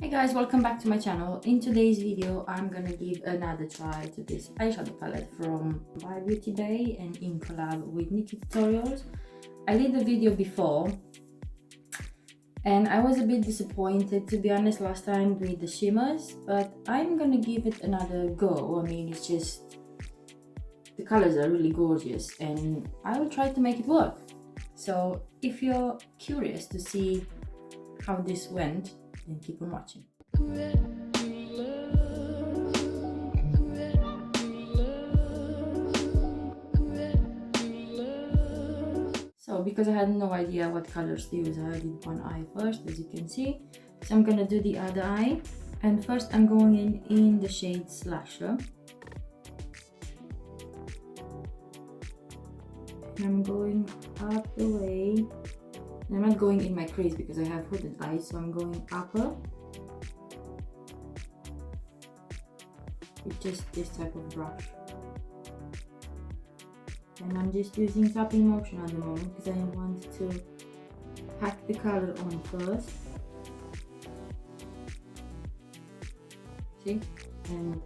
Hey guys, welcome back to my channel. In today's video, I'm gonna give another try to this eyeshadow palette from by Beauty Bay and in collab with NIKKIETUTORIALS. I did the video before and I was a bit disappointed, to be honest, last time with the shimmers, but I'm gonna give it another go. I mean, it's just, the colors are really gorgeous and I will try to make it work. So if you're curious to see how this went, then keep on watching. So because I had no idea what colors to use, I did one eye first, as you can see. So I'm gonna do the other eye, and first I'm going in the shade Slasher. And I'm going up the way. I'm not going in my crease because I have hooded eyes, so I'm going upper with just this type of brush. And I'm just using tapping motion at the moment because I want to pack the color on first. See? And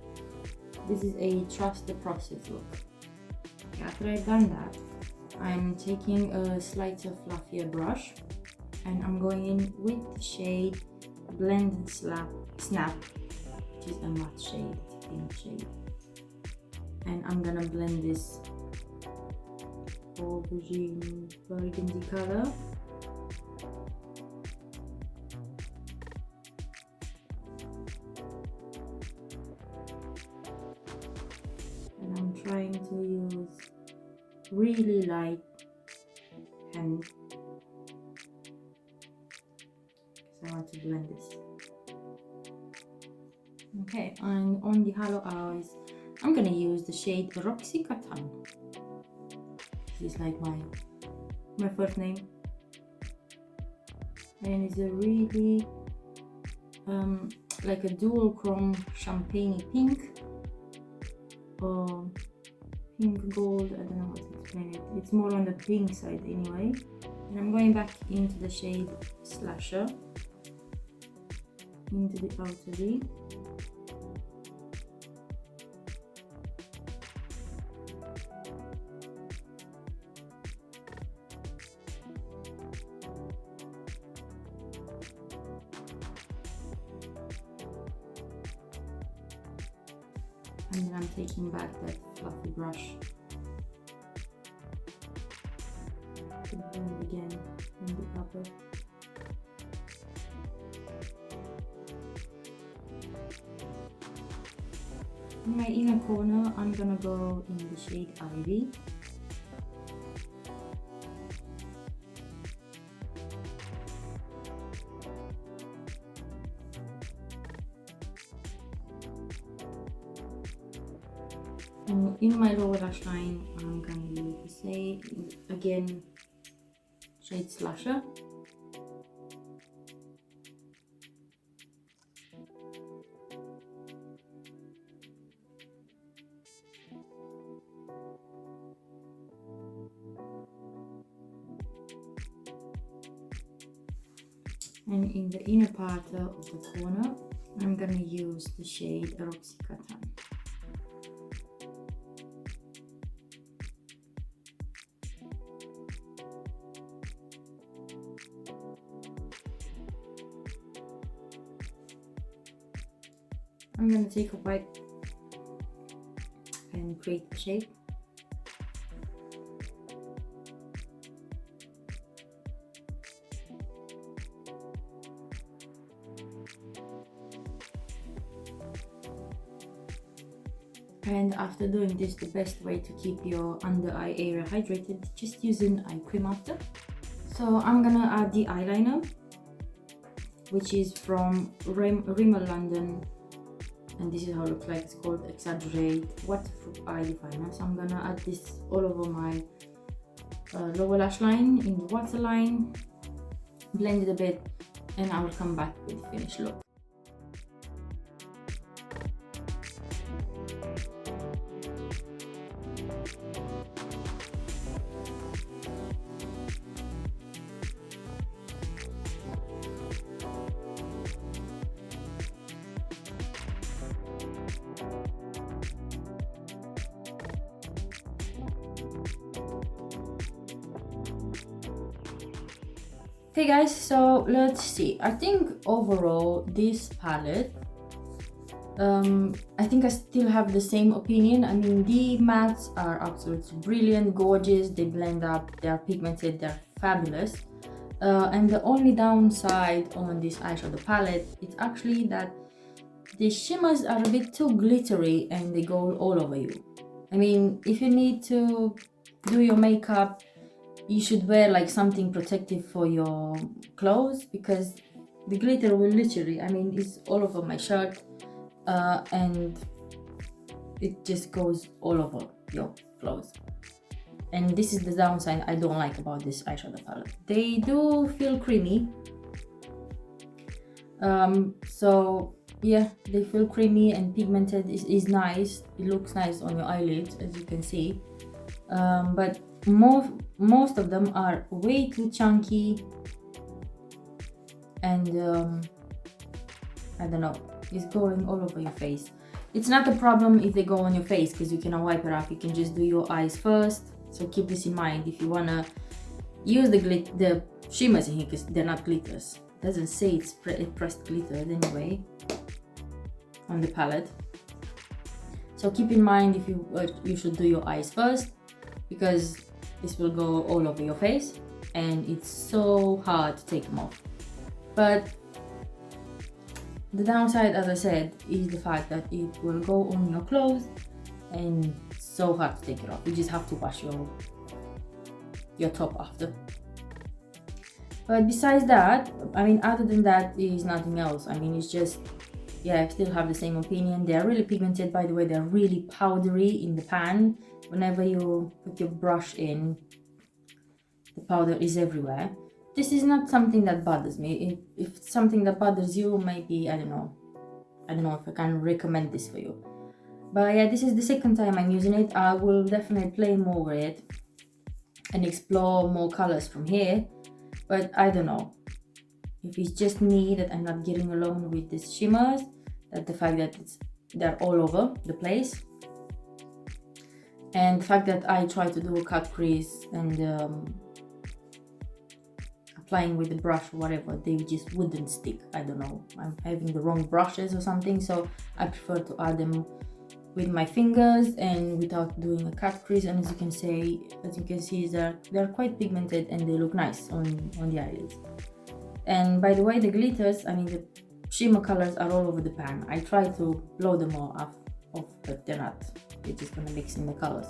this is a trust the process look. After I've done that, I'm taking a slightly fluffier brush and I'm going in with the shade Blend and Snap, which is a matte shade, it's a pink shade. And I'm gonna blend this aubergine burgundy color. And I'm trying to use really light hand because I want to blend this. Okay, and on the hollow eyes, I'm gonna use the shade Roxy Cotton. This is like my first name, and it's a really like a dual chrome champagne pink or pink gold. I don't know how to explain it. It's more on the pink side anyway. And I'm going back into the shade Slasher, into the outer V. And then I'm taking back that fluffy brush to blend it again in the upper. In my inner corner, I'm gonna go in the shade Ivy. And in my lower lash line, I'm going to use the same, again, shade Slasher. And in the inner part of the corner, I'm going to use the shade Roxy Cotton. I'm going to take a white and create a shape. And after doing this, the best way to keep your under eye area hydrated is just using eye cream after. So I'm gonna add the eyeliner, which is from Rimmel London. And this is how it looks like. It's called Exaggerate Waterproof Eye Definer. So I'm gonna add this all over my lower lash line, in the waterline, blend it a bit, and I will come back with the finished look. Okay guys, so let's see. I think overall this palette, I think I still have the same opinion. I mean, the mattes are absolutely brilliant, gorgeous, they blend up, they are pigmented, they're fabulous. And the only downside on this eyeshadow palette is actually that the shimmers are a bit too glittery and they go all over you. I mean, if you need to do your makeup, you should wear like something protective for your clothes, because the glitter will literally, I mean, it's all over my shirt, and it just goes all over your clothes. And this is the downside I don't like about this eyeshadow palette. They do feel creamy, so yeah, they feel creamy and pigmented. Is nice. It looks nice on your eyelids, as you can see, but most of them are way too chunky, and I don't know, it's going all over your face. It's not a problem if they go on your face, because you can wipe it off. You can just do your eyes first. So keep this in mind if you wanna use the shimmers in here, because they're not glitters. It doesn't say it's pressed glitter anyway on the palette. So keep in mind if you should do your eyes first, because this will go all over your face and it's so hard to take them off. But the downside, as I said, is the fact that it will go on your clothes and it's so hard to take it off. You just have to wash your top after. But besides that, I mean, other than that, is nothing else. I mean, it's just, yeah, I still have the same opinion. They're really pigmented, by the way. They're really powdery in the pan. Whenever you put your brush in, the powder is everywhere. This is not something that bothers me. If it's something that bothers you, maybe, I don't know if I can recommend this for you. But yeah, this is the second time I'm using it. I will definitely play more with it and explore more colors from here. But I don't know if it's just me that I'm not getting along with these shimmers, that the fact that they're all over the place, and the fact that I try to do a cut crease and applying with the brush or whatever, they just wouldn't stick. I don't know, I'm having the wrong brushes or something, so I prefer to add them with my fingers and without doing a cut crease. And as you can see, they're quite pigmented and they look nice on the eyelids. And by the way, the glitters, I mean, the shimmer colors are all over the pan. I try to blow them all off, but they're not. They're just gonna mix in the colors.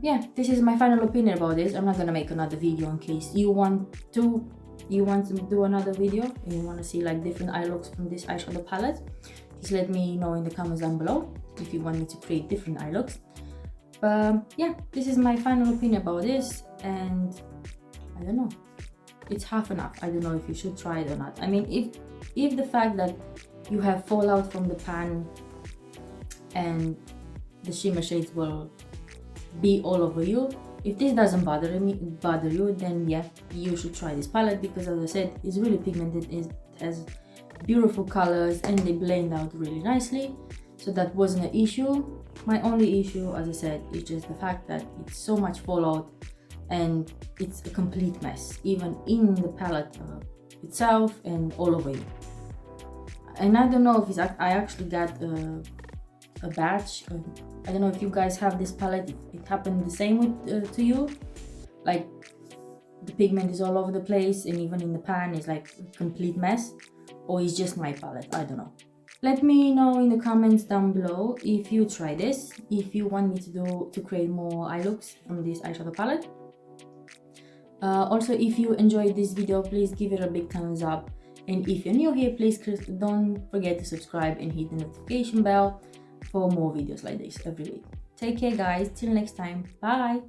Yeah, this is my final opinion about this. I'm not gonna make another video in case you want to do another video and you want to see like different eye looks from this eyeshadow palette. Just let me know in the comments down below if you want me to create different eye looks. But yeah, this is my final opinion about this, and I don't know, it's half enough. I don't know if you should try it or not. I mean, if the fact that you have fallout from the pan and the shimmer shades will be all over you, if this doesn't bother you, then yeah, you should try this palette, because as I said, it's really pigmented, it has beautiful colors and they blend out really nicely. So that wasn't an issue. My only issue, as I said, is just the fact that it's so much fallout and it's a complete mess, even in the palette itself and all over you. And I don't know if I actually got a batch. I don't know if you guys have this palette, it happened the same to you, like the pigment is all over the place and even in the pan is like a complete mess, or it's just my palette. I don't know. Let me know in the comments down below if you try this, if you want me to create more eye looks from this eyeshadow palette. Also, if you enjoyed this video, please give it a big thumbs up, and if you're new here, please don't forget to subscribe and hit the notification bell for more videos like this every week. Take care guys, till next time, bye.